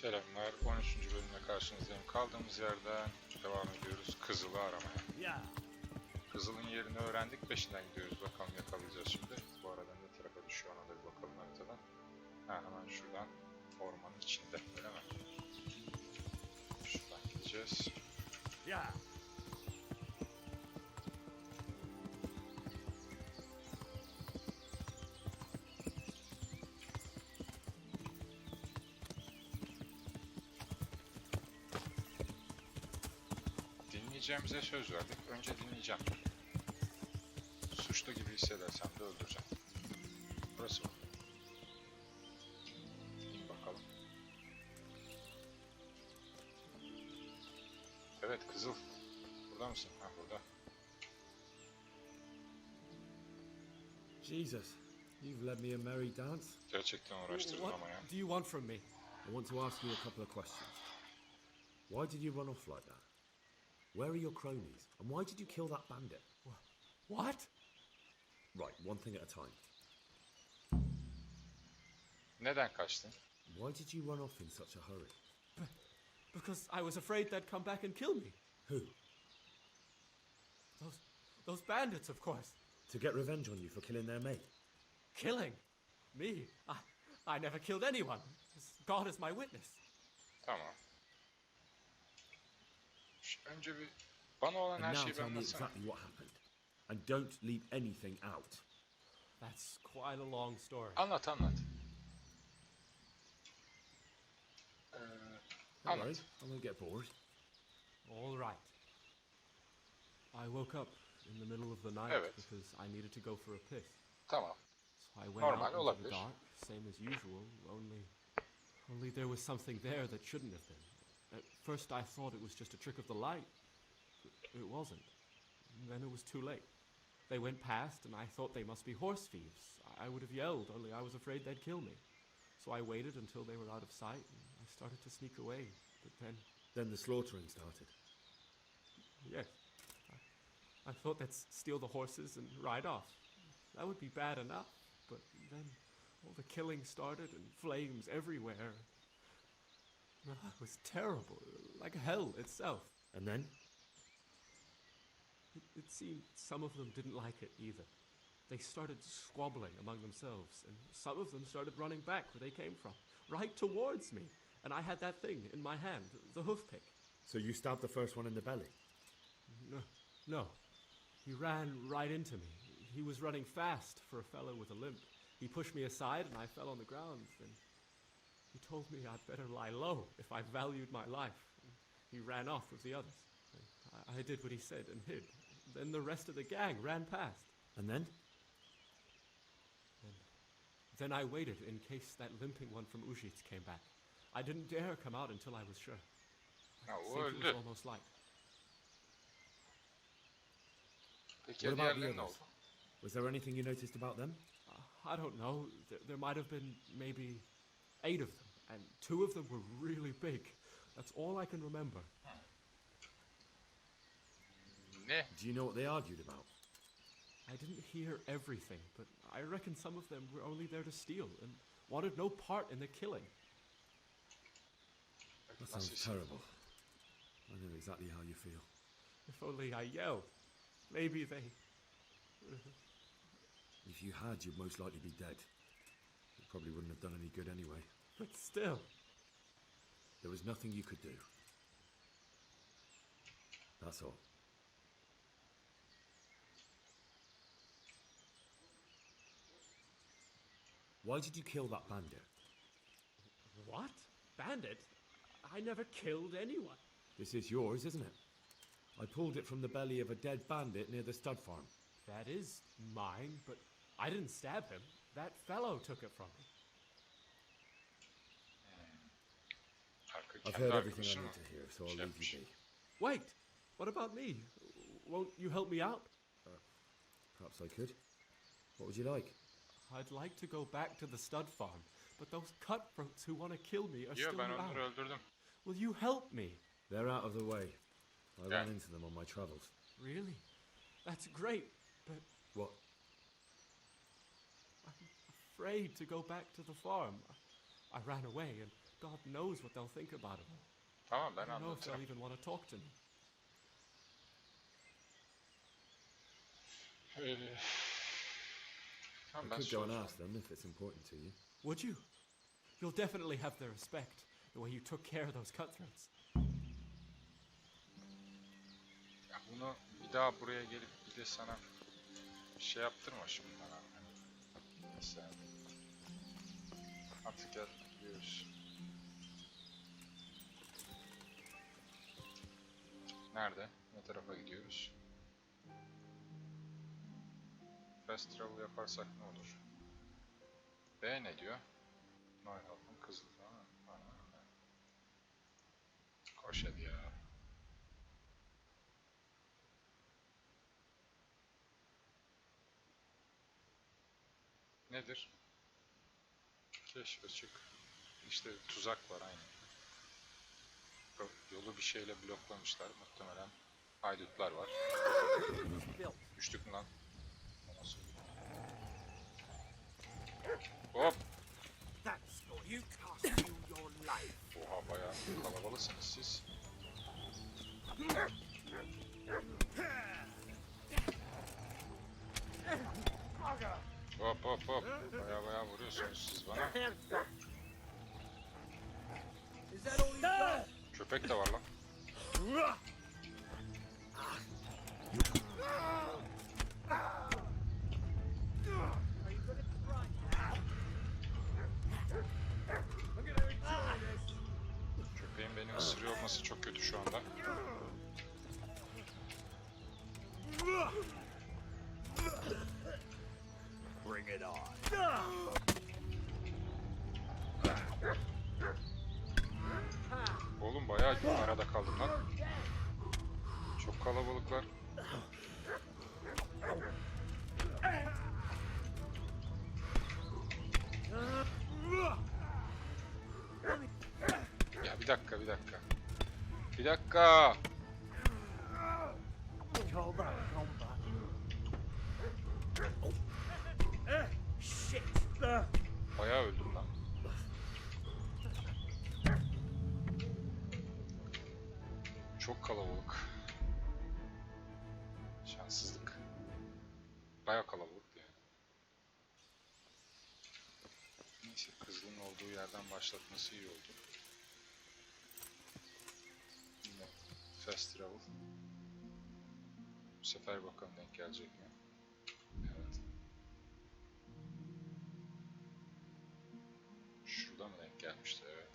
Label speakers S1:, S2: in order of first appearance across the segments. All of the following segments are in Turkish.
S1: Selamlar, 13. bölümle karşınızdayım. Kaldığımız yerden devam ediyoruz Kızıl'ı aramaya. Kızıl'ın yerini öğrendik, peşinden gidiyoruz. Bakalım yakalayacağız şimdi. Bu arada ne tarafa düşüyor ona da bir bakalım haritadan. Hemen şuradan ormanın içinde, öyle mi? Şuradan gideceğiz. Dinleyeceğimize söz verdik. Önce dinleyeceğim. Suçlu gibi hissedersem de öldüreceğim. Burası mı? Bakalım. Evet Kızıl. Burada mısın? Ha burada.
S2: Jesus, you've led me a merry dance.
S1: Gerçekten uğraştırdın ama ya.
S3: What do you want from me?
S2: I want to ask you a couple of questions. Why did you run off like that? Where are your cronies? And why did you kill that bandit?
S3: What?
S2: Right, one thing at a time.
S1: Neden kaçtın?
S2: Why did you run off in such a hurry?
S3: Because I was afraid they'd come back and kill me.
S2: Who?
S3: Those bandits, of course.
S2: To get revenge on you for killing their mate?
S3: Killing? Me? I never killed anyone. God is my witness.
S1: Tamam. Önce bir bana olan
S2: And
S1: her
S2: now
S1: şeyi bir
S2: tell me
S1: anlatsana.
S2: exactly what happened. And don't leave anything out.
S3: That's quite a long story.
S1: Anlat.
S2: Don't worry,
S1: Anlat.
S2: I won't get bored.
S3: All right. I woke up in the middle of the night
S1: Evet.
S3: because I needed to go for a piss.
S1: Tamam.
S3: So I went
S1: Normal,
S3: out into
S1: olabilir.
S3: the dark, same as usual, only there was something there that shouldn't have been. At first I thought it was just a trick of the light. It wasn't. And then it was too late. They went past and I thought they must be horse thieves. I would have yelled, only I was afraid they'd kill me. So I waited until they were out of sight and I started to sneak away. But
S2: Then the slaughtering started.
S3: yes, I thought they'd steal the horses and ride off. That would be bad enough. But then all the killing started and flames everywhere. It was terrible, like hell itself.
S2: And then?
S3: It seemed some of them didn't like it either. They started squabbling among themselves, and some of them started running back where they came from, right towards me. And I had that thing in my hand, the hoof pick.
S2: So you stabbed the first one in the belly?
S3: No. He ran right into me. He was running fast for a fellow with a limp. He pushed me aside and I fell on the ground. Then he told me I'd better lie low if I valued my life. He ran off with the others. I did what he said and hid. Then the rest of the gang ran past.
S2: And then?
S3: Then I waited in case that limping one from Ujits came back. I didn't dare come out until I was sure.
S1: Ha,
S3: I
S1: o
S3: think it was
S1: öldü.
S3: almost light.
S1: Peki
S2: What about the
S1: diğerleri ne
S2: others?
S1: oldu?
S2: Was there anything you noticed about them?
S3: I don't know. There might have been maybe 8 of them, and 2 of them were really big. That's all I can remember.
S1: Ne?
S2: Do you know what they argued about?
S3: I didn't hear everything, but I reckon some of them were only there to steal and wanted no part in the killing.
S2: That
S1: Nasıl
S2: sounds
S1: hissediyorsun?
S2: terrible. I know exactly how you feel.
S3: If only I yelled. Maybe they...
S2: If you had, you'd most likely be dead. It probably wouldn't have done any good anyway.
S3: But still...
S2: There was nothing you could do. That's all. Why did you kill that bandit?
S3: What? Bandit? I never killed anyone.
S2: This is yours, isn't it? I pulled it from the belly of a dead bandit near the stud farm.
S3: That is mine, but I didn't stab him. That fellow took it from me.
S1: Arka
S2: I've
S1: kendi
S2: heard everything
S1: arkadaşı
S2: I
S1: mı?
S2: need to hear, so I'll
S1: Şey
S2: leave
S1: yapmış.
S2: you be.
S3: Wait! What about me? Won't you help me out?
S2: Perhaps I could. What would you like?
S3: I'd like to go back to the stud farm, but those cutthroats who want to kill me are
S1: Yo,
S3: still
S1: ben onları
S3: around.
S1: öldürdüm.
S3: Will you help me?
S2: They're out of the way. I
S1: Yeah.
S2: ran into them on my travels.
S3: Really? That's great, but
S2: What?
S3: I'm afraid to go back to the farm. I ran away, and God knows what they'll think about it.
S1: Tamam, ben
S3: I don't know if they'll
S1: anlatırım.
S3: even want to talk to me.
S1: Tamam,
S2: I
S1: ben
S2: could go and
S1: soracağım.
S2: ask them if it's important to you.
S3: Would you? You'll definitely have their respect, the way you took care of those cutthroats.
S1: Ya bunu bir daha buraya gelip bir de sana şey yaptırma şimdi bana. Neyse. Artık gel gidiyoruz. Nerede? Ne tarafa gidiyoruz? Fast travel yaparsak ne olur? B ne diyor? Oynandı, Kızıl'ın. Koş hadi ya. Nedir? Keşf açık. İşte tuzak var aynı. Yolu bir şeyle bloklamışlar. Muhtemelen haydutlar var. Düştük mü lan? Nasıl? Hop! Oha, bayağı kalabalısınız siz. Hop hop hop. Bayağı vuruyorsunuz siz bana. Köpek de var lan. Köpeğin beni ısırıyor olması çok kötü şu anda.
S4: Bring it on.
S1: Oğlum bayağı arada kaldım lan. Çok kalabalıklar. Ya bir dakika. Bir dakika.
S4: Shit.
S1: Bayağı öldüm lan. Çok kalabalık. Şanssızlık. Bayağı kalabalıktı yani. Neyse, Kızıl'ın olduğu yerden başlatması iyi oldu. Yine fast travel. Bu sefer bakalım denk gelecek mi? Evet. Şurada mı denk gelmişti? Evet.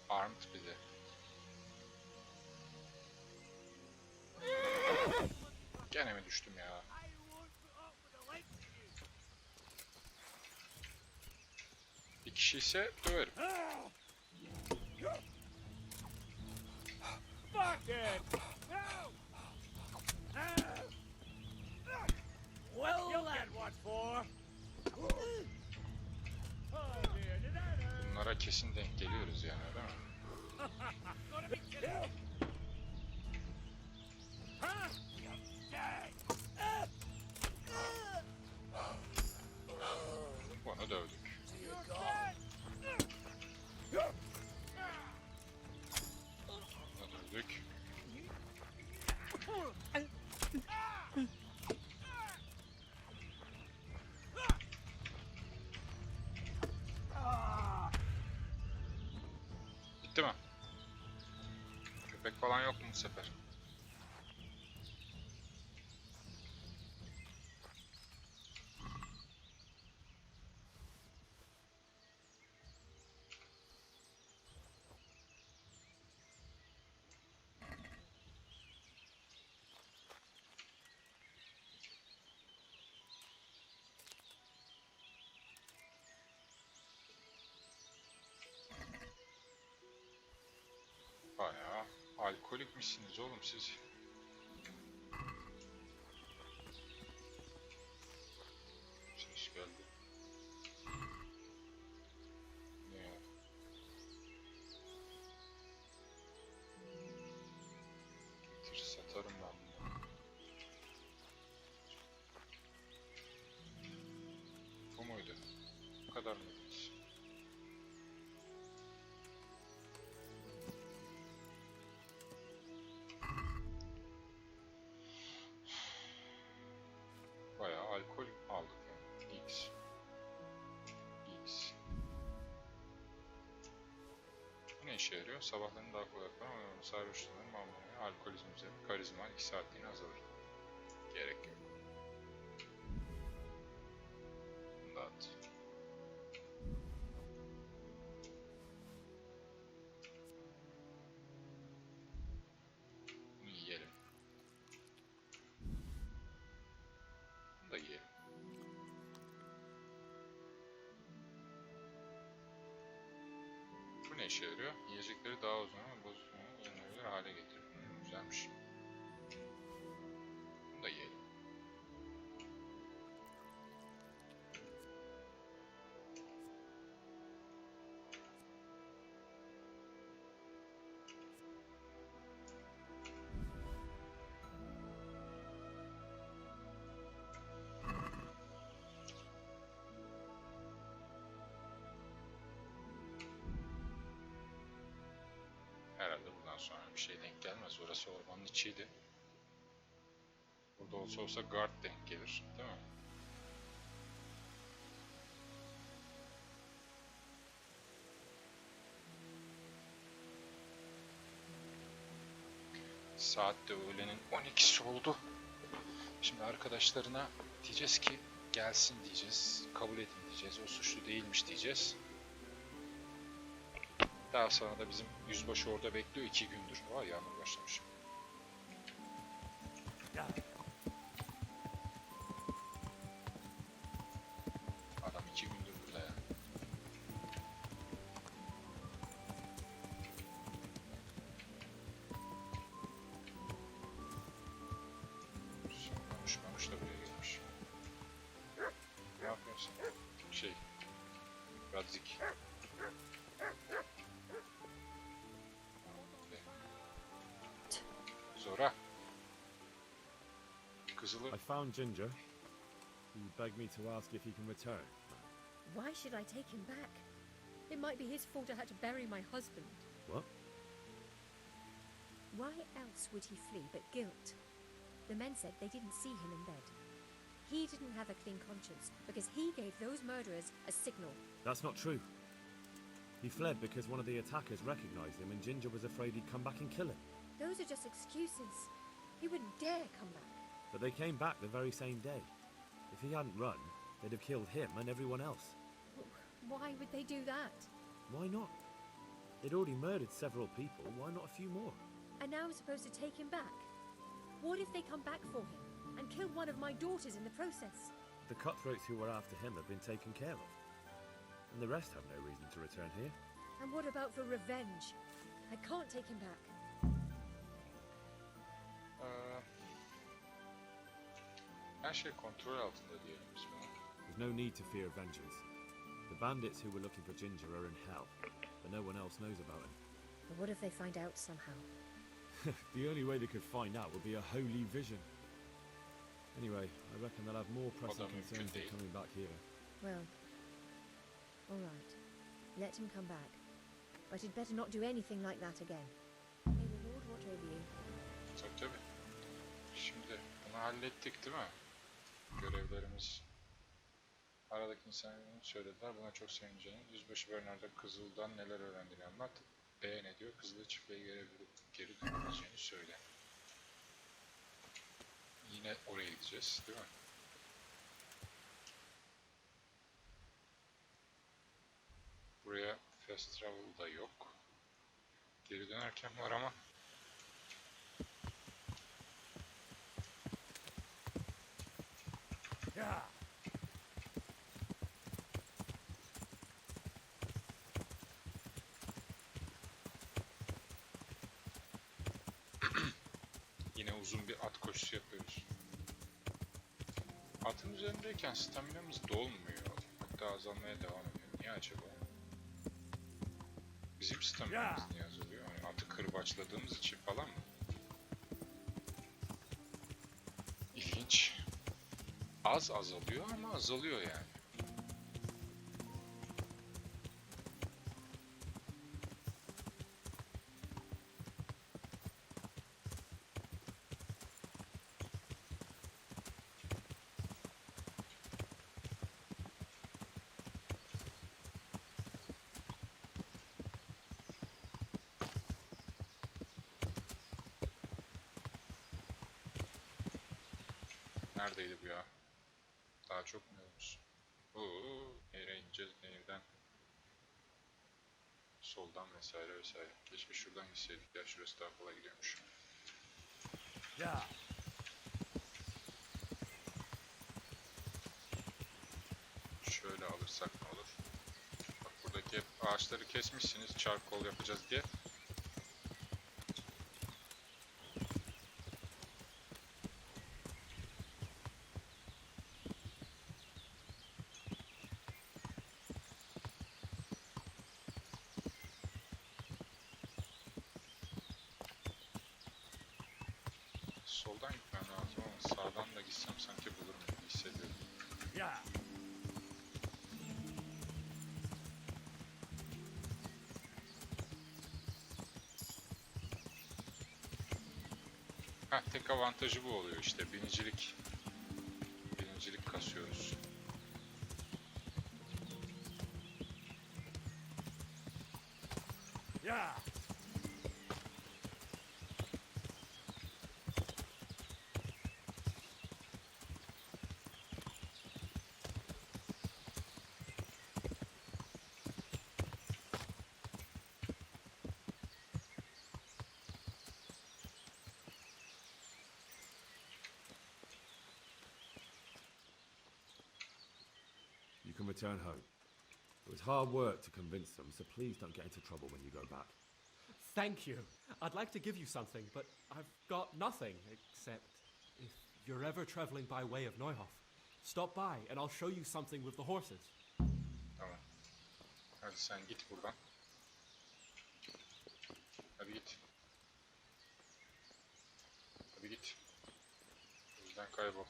S1: Armed bir de. Gene mi düştüm ya? Bir kişi ise döverim.
S4: Fuck it. No. Well, you'll get what for. Oh dear, did that hurt?
S1: Bunlara kesin denk geliyoruz yani, değil mi?
S4: Gonna be killed. Huh? Dang.
S1: Bunu dövdük. Bunu dövdük. Bitti mi? Köpek falan yok mu bu sefer? Bayağı alkolik misiniz oğlum siz? Ses geldi. Ne ya? Getir satarım ben bunu. kadar mıydınız? Bayağı alkol aldık yani. X. Bu ne işe yarıyor? Sabahların daha kolay yapılan sarhoşluğunun mamulü, alkolizm üzerine karizma 2 saatliğine azalır. Gerek yok. Bunu da at. Bunu yiyelim. Bunu da yiyelim. Bu ne işe yarıyor? Yiyecekleri daha uzun ama bozulmayan yanılabilir hale getirir. Güzelmiş. Bunu da yiyelim. Herhalde bundan sonra bir şey denk gelmez. Orası ormanın içiydi. Burada olsa guard denk gelir, değil mi? Saat de öğlenin 12'si oldu. Şimdi arkadaşlarına diyeceğiz ki gelsin diyeceğiz, kabul edin diyeceğiz, o suçlu değilmiş diyeceğiz. Daha sonra da bizim yüzbaşı orada bekliyor 2 gündür. Vay yağmur başlamış. Adam 2 gündür burada ya. Konuşmamış da buraya gelmiş. Ne yapıyorsun? Radzik. Zora. Kızıl'ın.
S2: I found Ginger. He begged me to ask if he can return.
S5: Why should I take him back? It might be his fault I had to bury my husband.
S2: What?
S5: Why else would he flee but guilt? The men said they didn't see him in bed. He didn't have a clean conscience because he gave those murderers a signal.
S2: That's not true. He fled because one of the attackers recognized him and Ginger was afraid he'd come back and kill him.
S5: Those are just excuses. He wouldn't dare come back.
S2: But they came back the very same day. If he hadn't run, they'd have killed him and everyone else.
S5: Why would they do that?
S2: Why not? They'd already murdered several people, why not a few more?
S5: And now I'm supposed to take him back? What if they come back for him and kill one of my daughters in the process?
S2: The cutthroats who were after him have been taken care of. And the rest have no reason to return here.
S5: And what about for revenge? I can't take him back.
S1: Her şey kontrol altında diyelim biz buna.
S2: There's no need to fear vengeance. The bandits who were looking for Ginger are in hell, but no one else knows about him.
S5: But what if they find out somehow?
S2: The only way they could find out would be a holy vision. Anyway, I reckon they'll have more pressing concerns than coming back here.
S5: Well, all right. Let him come back. But he'd better not do anything like that again. May the Lord watch over you.
S1: Tabii. Şimdi bunu hallettik değil mi? Görevlerimiz. Aradaki insanların söylediler. Buna çok sevineceğini. Yüzbaşı Bernard'a Kızıl'dan neler öğrendiğini anlat. B ne diyor? Kızıl'ı çiftliğe geri dönebileceğini söyle. Yine oraya gideceğiz değil mi? Buraya fast travel da yok. Geri dönerken var ama.
S4: Yeah.
S1: Yine uzun bir at koşusu yapıyoruz. Atın üzerindeyken staminamız dolmuyor. Hatta azalmaya devam ediyor. Niye acaba? Bizim staminamız niye azalıyor? Yani atı kırbaçladığımız için falan mı? İlginç. Az azalıyor ama azalıyor yani. Neredeydi bu ya? Daha çok mu olmuş? Oo, nehre ineceğiz, nehirden. Soldan vesaire vesaire. Keşke şuradan gitseydik ya, şurası daha kolay gidiyormuş.
S4: Ya.
S1: Şöyle alırsak ne olur? Bak buradaki hep ağaçları kesmişsiniz çarkol yapacağız diye. Soldan gitmem lazım ama sağdan da gitsem sanki bulurum gibi hissediyorum.
S4: Ya.
S1: Heh, tek avantajı bu oluyor işte, binicilik kasıyoruz.
S4: Ya.
S2: You can return home. It was hard work to convince them, so please don't get into trouble when you go back.
S3: Thank you. I'd like to give you something, but I've got nothing except if you're ever traveling by way of Neuhof, stop by and I'll show you something with the horses.
S1: Tamam. Hadi sen git buradan. Hadi git. Hadi git. Bizden kaybol.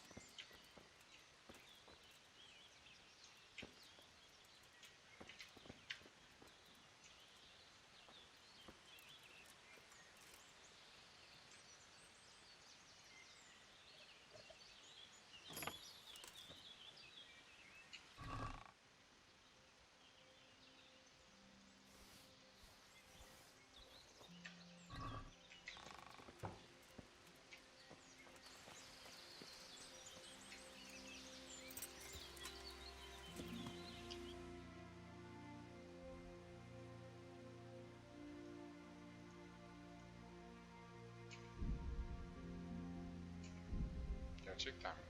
S1: Gerçekten mi?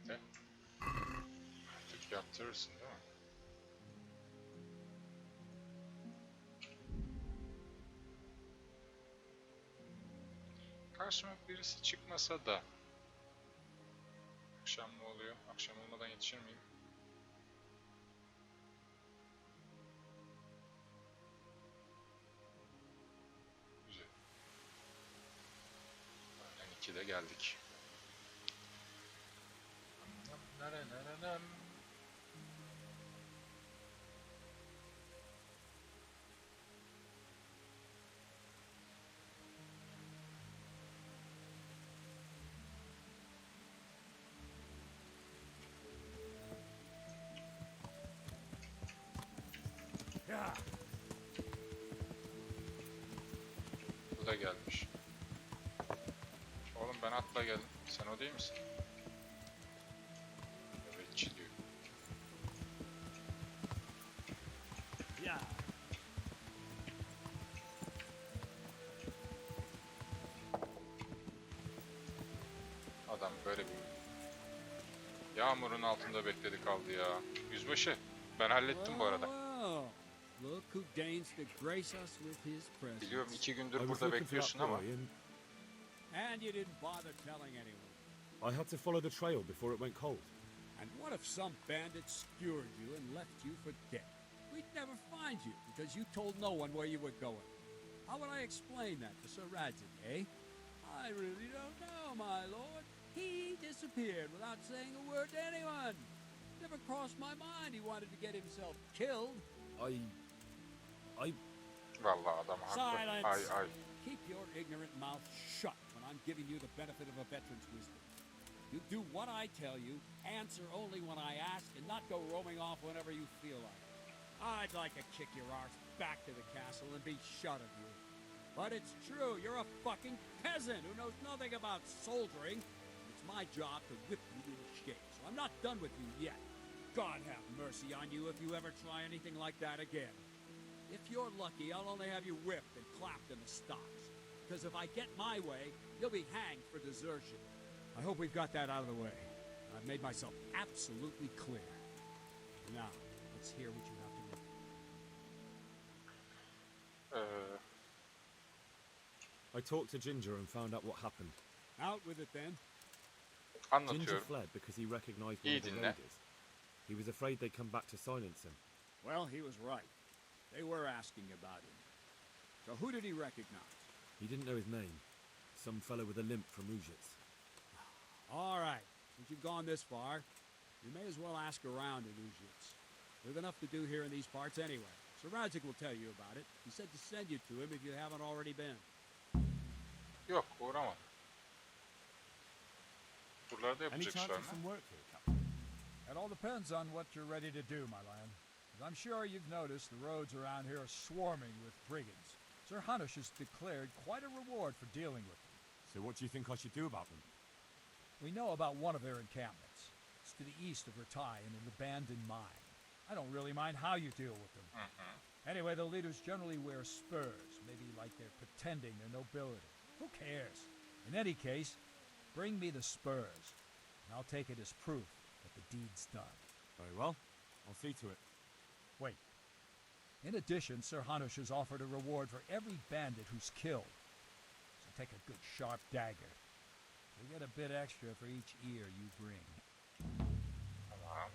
S1: Evet. Artık yaptırırsın değil mi? Karşıma birisi çıkmasa da akşam ne oluyor? Akşam olmadan yetişir miyim? Güzel. Aynen 2'de geldik.
S4: Ya.
S1: Bu da gelmiş. Oğlum ben atla geldim. Sen o değil misin? Nöbetçi diyor.
S4: Ya.
S1: Adam böyle bir yağmurun altında bekledi kaldı ya. Yüzbaşı, ben hallettim bu arada.
S6: Look who deigns to grace us with his presence.
S1: Biliyorum 2
S2: I
S1: gündür
S2: was
S1: burada
S2: looking for
S1: bekliyorsun
S2: that
S1: ama
S2: boy and
S6: And you didn't bother telling anyone.
S2: I had to follow the trail before it went cold.
S6: And what if some bandit skewered you and left you for dead? We'd never find you because you told no one where you were going. How would I explain that to Sir Radzig, eh? I really don't know, my lord. He disappeared without saying a word to anyone. Never crossed my mind he wanted to get himself killed.
S2: I
S1: vallahi adam haklı.
S4: Silence.
S1: Ay ay.
S6: keep your ignorant mouth shut when I'm giving you the benefit of a veteran's wisdom. You do what I tell you, answer only when I ask, and not go roaming off whenever you feel like it. I'd like to kick your arse back to the castle and be shut of you. But it's true, you're a fucking peasant who knows nothing about soldiering. It's my job to whip you into shape, so I'm not done with you yet. God have mercy on you if you ever try anything like that again. If you're lucky, I'll only have you whipped and clapped in the stocks. Because if I get my way, you'll be hanged for desertion. I hope we've got that out of the way. I've made myself absolutely clear. Now, let's hear what you have to report.
S2: I talked to Ginger and found out what happened.
S6: Out with it then.
S2: Ginger
S1: Anlatıyorum.
S2: fled because he recognized one
S1: İyi
S2: of the
S1: dinle.
S2: raiders. He was afraid they'd come back to silence him.
S6: Well, he was right. They were asking about him. So who did he recognize?
S2: He didn't know his name. Some fellow with a limp from Ujits.
S6: All right. Since you've gone this far, you may as well ask around in Ujits. There's enough to do here in these parts anyway. So Radzik will tell you about it. He said to send you to him if you haven't already been.
S1: Yok, uğramadım. Buralarda
S7: Any
S1: yapacak
S7: chance
S1: işler
S7: of
S1: mi?
S7: some work here, Captain?
S4: It all depends on what you're ready to do, my lad. As I'm sure you've noticed, the roads around here are swarming with brigands. Sir Hanush has declared quite a reward for dealing with them.
S7: So what do you think I should do about them?
S4: We know about one of their encampments. It's to the east of Ratai in an abandoned mine. I don't really mind how you deal with them. Anyway, the leaders generally wear spurs, maybe like they're pretending they're nobility. Who cares? In any case, bring me the spurs, and I'll take it as proof that the deed's done.
S7: Very well. I'll see to it.
S4: Wait. In addition, Sir Hanush has offered a reward for every bandit who's killed. So take a good sharp dagger. You'll get a bit extra for each ear you bring.
S1: Tamam.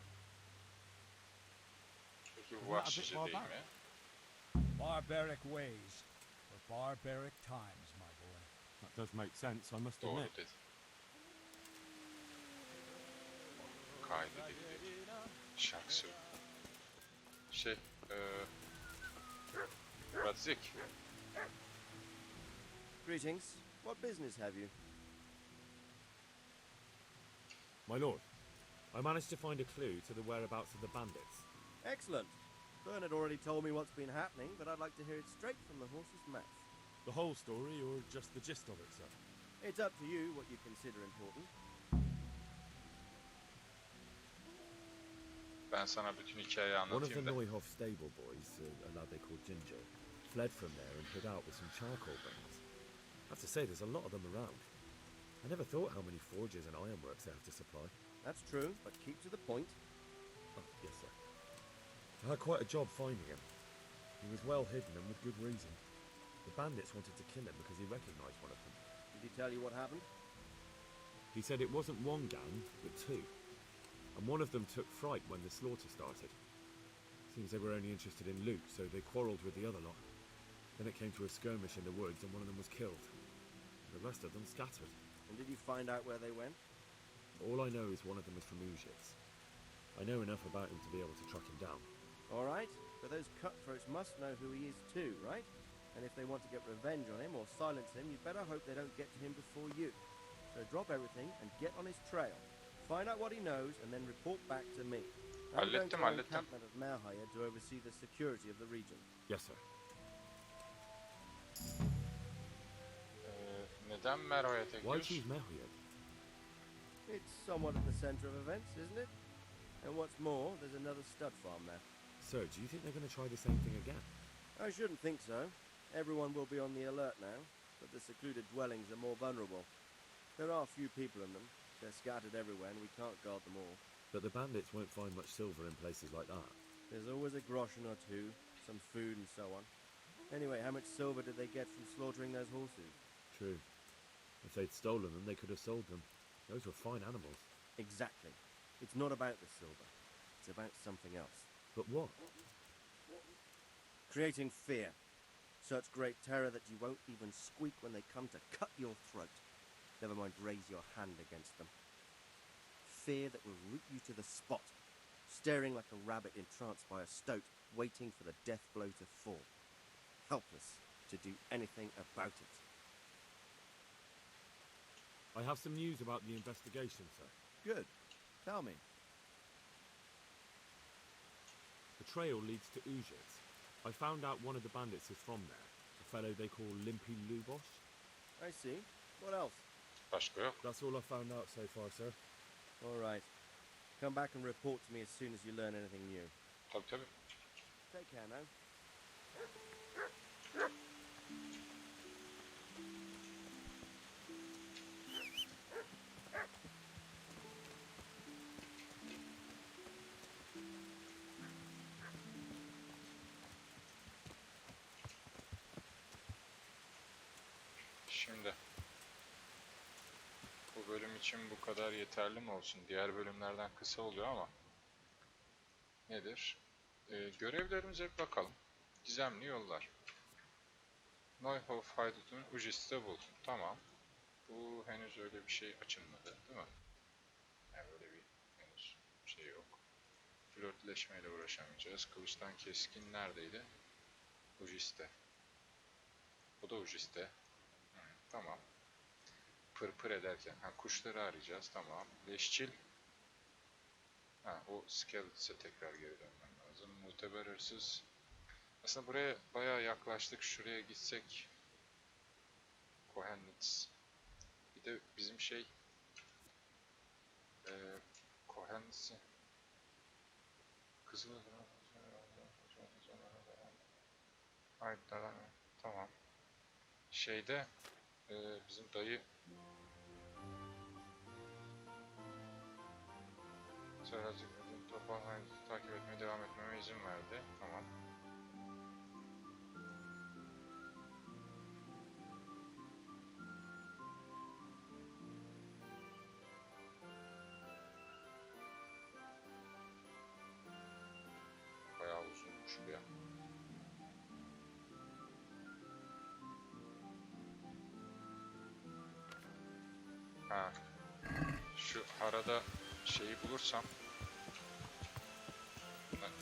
S1: Peki bu
S7: Well, a bit
S1: vahşice
S7: more
S1: değil
S7: back.
S1: mi?
S4: Barbaric ways for barbaric times, my boy.
S7: That does make sense, I must
S1: Doğru
S7: admit.
S1: dedi. Kaydedildi. Şarkı söyledi. Radzik.
S8: Greetings. What business have you?
S2: My lord, I managed to find a clue to the whereabouts of the bandits.
S8: Excellent. Bernard already told me what's been happening, but I'd like to hear it straight from the horse's mouth.
S7: The whole story, or just the gist of it, sir?
S8: It's up to you what you consider important.
S1: Ben sana bütün hikayeyi
S2: One of the
S1: anlatayım da.
S2: Neuhoff stable boys, a lad they called Ginger, fled from there and hid out with some charcoal burns. I have to say, there's a lot of them around. I never thought how many forges and ironworks they have to supply.
S8: That's true, but keep to the point.
S2: Oh, yes, sir. I had quite a job finding him. He was well hidden and with good reason. The bandits wanted to kill him because he recognized one of them.
S8: Did he tell you what happened?
S2: He said it wasn't one gang, but two. And one of them took fright when the slaughter started. Seems they were only interested in loot, so they quarrelled with the other lot. Then it came to a skirmish in the woods and one of them was killed. The rest of them scattered.
S8: And did you find out where they went?
S2: All I know is one of them is from Ujits. I know enough about him to be able to track him down.
S8: All right, but those cutthroats must know who he is too, right? And if they want to get revenge on him or silence him, you better hope they don't get to him before you. So drop everything and get on his trail. Find out what he knows and then report back to me. I'm going to our encampment at Merhaya to oversee the security of the region.
S2: Yes, sir.
S1: Neden Merhaya'ya
S2: Why
S1: gidiyoruz?
S2: choose Merhaya?
S8: It's somewhat at the center of events, isn't it? And what's more, there's another stud farm there.
S2: So, do you think they're going to try the same thing again?
S8: I shouldn't think so. Everyone will be on the alert now, but the secluded dwellings are more vulnerable. There are few people in them. They're scattered everywhere and we can't guard them all.
S2: But the bandits won't find much silver in places like that.
S8: There's always a groschen or two, some food and so on. Anyway, how much silver did they get from slaughtering those horses?
S2: True. If they'd stolen them, they could have sold them. Those were fine animals.
S8: Exactly. It's not about the silver. It's about something else.
S2: But what?
S8: Creating fear. Such great terror that you won't even squeak when they come to cut your throat. Never mind raise your hand against them. Fear that will root you to the spot, staring like a rabbit entranced by a stoat, waiting for the death blow to fall. Helpless, to do anything about it.
S2: I have some news about the investigation, sir.
S8: Good. Tell me.
S2: The trail leads to Ujit. I found out one of the bandits is from there, a fellow they call Limpy Lubosh.
S8: I see. What else?
S1: Başka yok.
S2: That's all I found out so far, sir.
S8: All right. Come back and report to me as soon as you learn anything new.
S1: Tabii tabii.
S8: Take care now.
S1: Şimdi bu bölüm için bu kadar yeterli mi olsun? Diğer bölümlerden kısa oluyor ama nedir? Görevlerimize bir bakalım. Gizemli yollar. Neuhof haydutun Ujis'te bul. Tamam. Bu henüz öyle bir şey açılmadı, değil mi? Yani böyle bir henüz şey yok. Flörtleşmeyle uğraşamayacağız. Kılıçtan keskin neredeydi? Ujis'te. Bu da Ujis'te. Tamam. Pırpır ederken. Kuşları arayacağız. Tamam. Leşçil. O Skeletus'e tekrar geri dönmem lazım. Muteber hırsız. Aslında buraya bayağı yaklaştık. Şuraya gitsek. Kohenitz. Bir de bizim şey Kohennitz'i Kızıl'ın tamam. Şeyde bizim dayı Söyleyecek toparlayıcı takip etmeye devam etmeme izin verdi. Tamam. Bayağı uzunmuş bu ya. Şu arada şeyi bulursam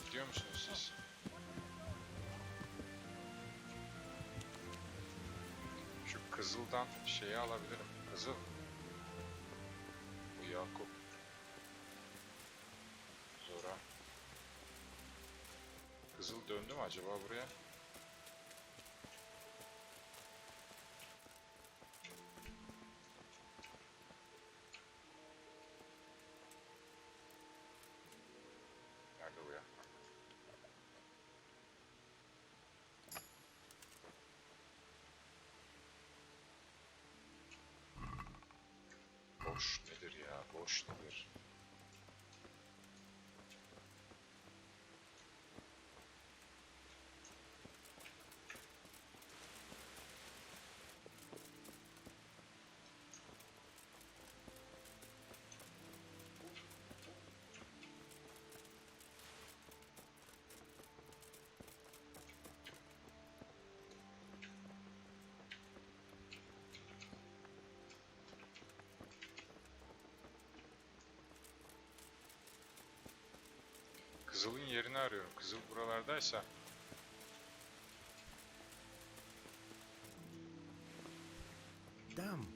S1: gidiyor musunuz siz? Şu Kızıl'dan şeyi alabilirim. Kızıl. Bu Yakup. Zora. Kızıl döndü mü acaba buraya? Nerede bu ya? Boş nedir ya? Boş nedir? Kızıl'ın yerini arıyorum. Kızıl buralardaysa.
S8: Damn.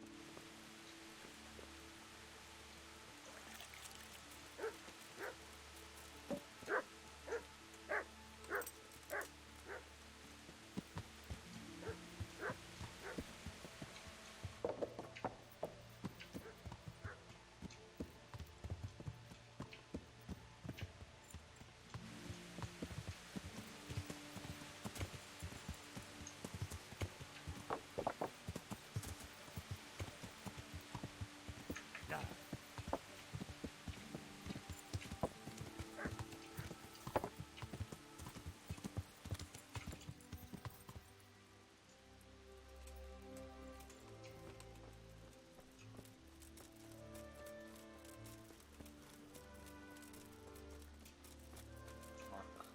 S8: Bak.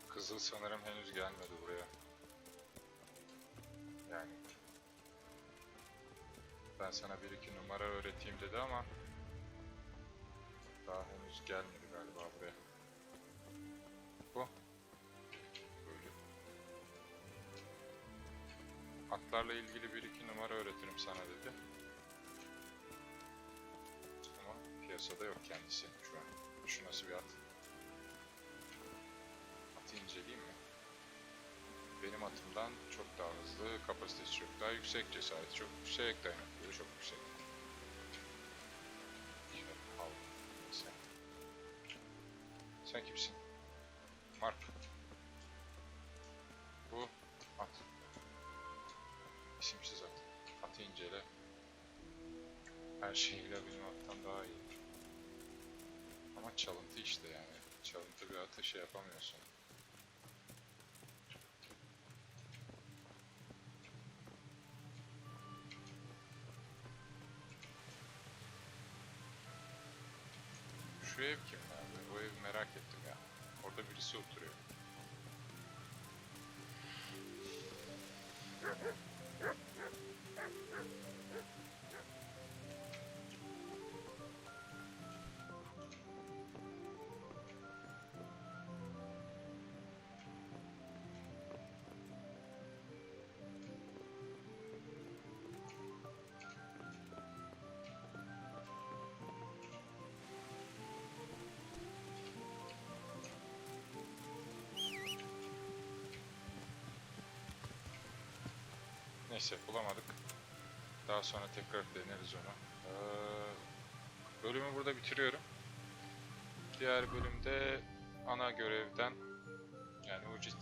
S8: Kızıl sanırım henüz gelmedi buraya. Yani ben sana bir iki numara öğreteyim dedi ama daha henüz gelmedi galiba buraya.
S1: Atlarla ilgili bir iki numara öğretirim sana dedi. Ama piyasada yok kendisi şu an. Şu nasıl bir at? Atı inceleyeyim mi? Benim atımdan çok daha hızlı, kapasitesi çok daha yüksek, cesareti çok yüksek, dayanıklılığı çok yüksek. Sen kimsin? Mark. Bu at. İsimsiz at. Atı incele. Her şeyiyle benim attan daha iyi. Ama çalıntı işte yani. Çalıntı bir atı şey yapamıyorsun. Şu ev kim abi? O evi merak ettim ya. Orada birisi oturuyor. Neyse bulamadık. Daha sonra tekrar deneriz onu. Bölümü burada bitiriyorum. Diğer bölümde ana görevden yani Ucit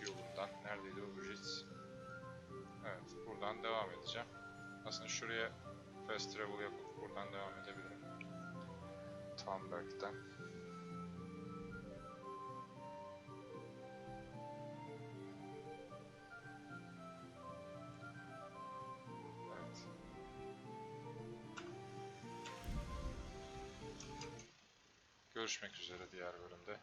S1: yolundan neredeydi o Ucit? Evet buradan devam edeceğim. Aslında şuraya fast travel yapıp buradan devam edebilirim. Tamberg'den. Görüşmek üzere diğer bölümde.